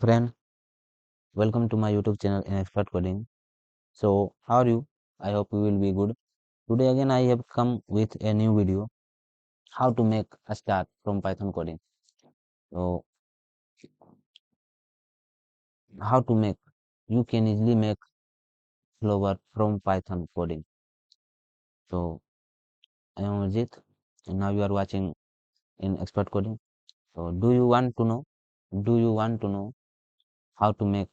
friend, welcome to my YouTube channel in Expert Coding. So, how are you? I hope you will be good. Today again I have come with a new video, how to make a star from Python coding. So, how to make, you can easily make flower from Python coding. So, I am Amarjeet and now you are watching in Expert Coding. So, do you want to know how to make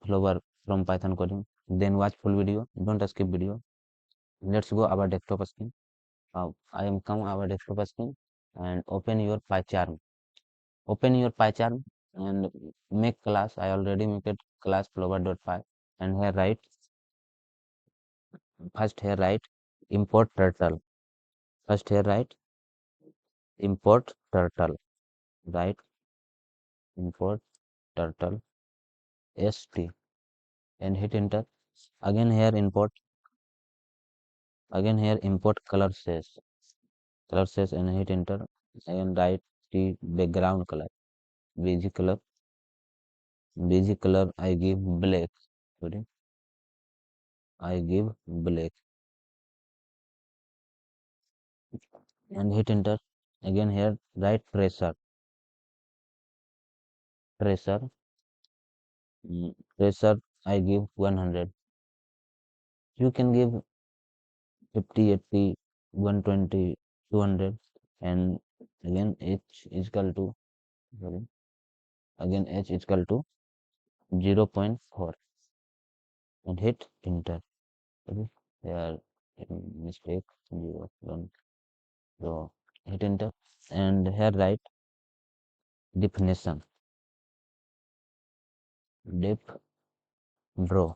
flower from Python coding? Then watch full video, don't skip video. Let's go our desktop screen. I am come our desktop screen and open your pycharm. Open your pycharm and make class. I already make it class flower.py and here write first here write import turtle. First here write import turtle. Write import turtle st and hit enter. Again here import color says and hit enter. Again write the background color bg color I give black. Sorry, I give black and hit enter. Again here write pressure pressure I give 100. You can give 50, 80, 120, 200 and again h is equal to sorry again h is equal to 0.4 and hit enter. Okay, here mistake 0 1. So hit enter and here write definition def draw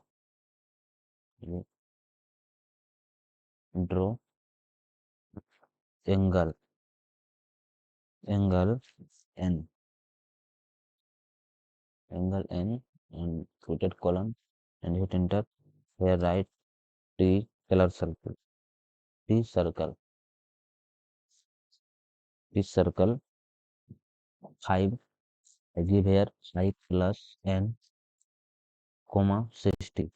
angle angle n angle n and quoted column and hit enter. Here write t color circle t circle t circle 5. I give here 5 plus n comma 60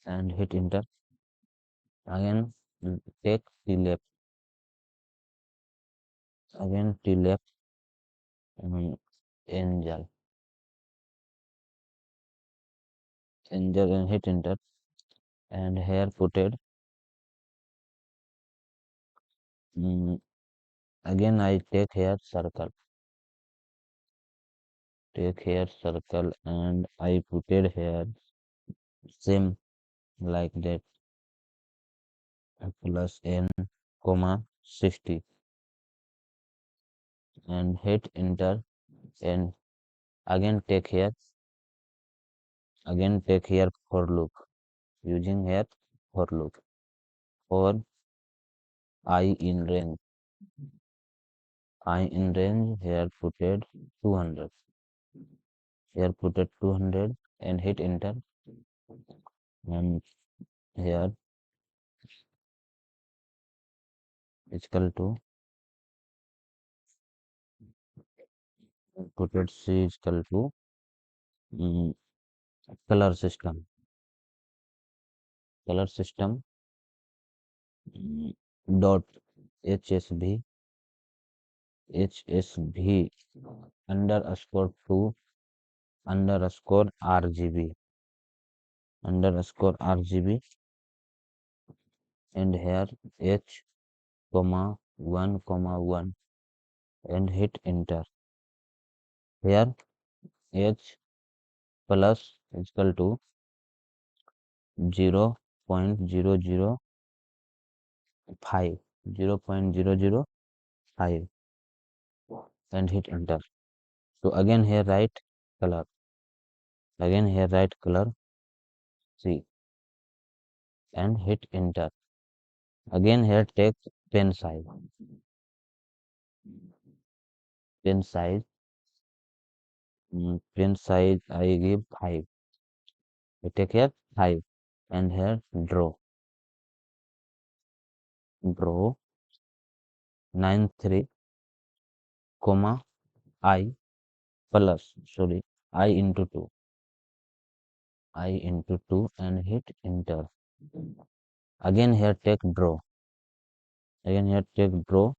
and hit enter. Again take t left again t left angel and hit enter and here quoted again I take here circle and I put it here same like that plus n comma 60 and hit enter and again take here for loop using here for loop for I in range here put it 200 and hit enter and here is equal to put it c is equal to mm, color system mm, dot hsv underscore 2 underscore rgb and here h comma 1 and hit enter. Here h plus is equal to 0.005 0.005 and hit enter. So color again here write color C and hit enter. Again here take pen size pen size pen size I give 5. I take here 5 and here draw 93 comma I plus, sorry, I into 2, I into 2 and hit enter. Again here take draw, again here take draw.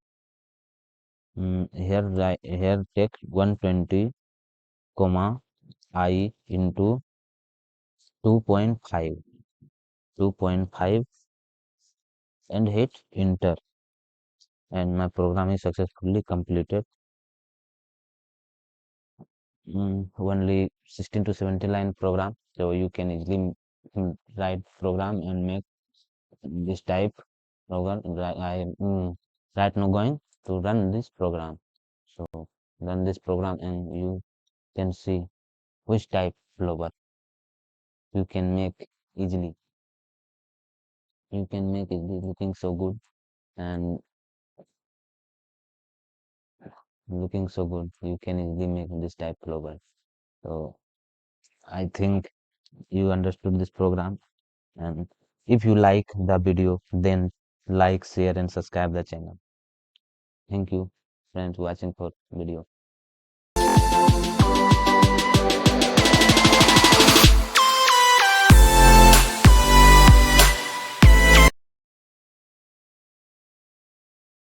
Here take 120 comma I into 2.5, 2.5 and hit enter, and my program is successfully completed. Only 16 to 17 line program, so you can easily write program and make this type program. I am right now going to run this program, so run this program and you can see which type flower you can make easily. You can make it looking so good and looking so good. You can easily make this type flower. So I think you understood this program, and if you like the video, then like, share and subscribe the channel. Thank you friends watching for video.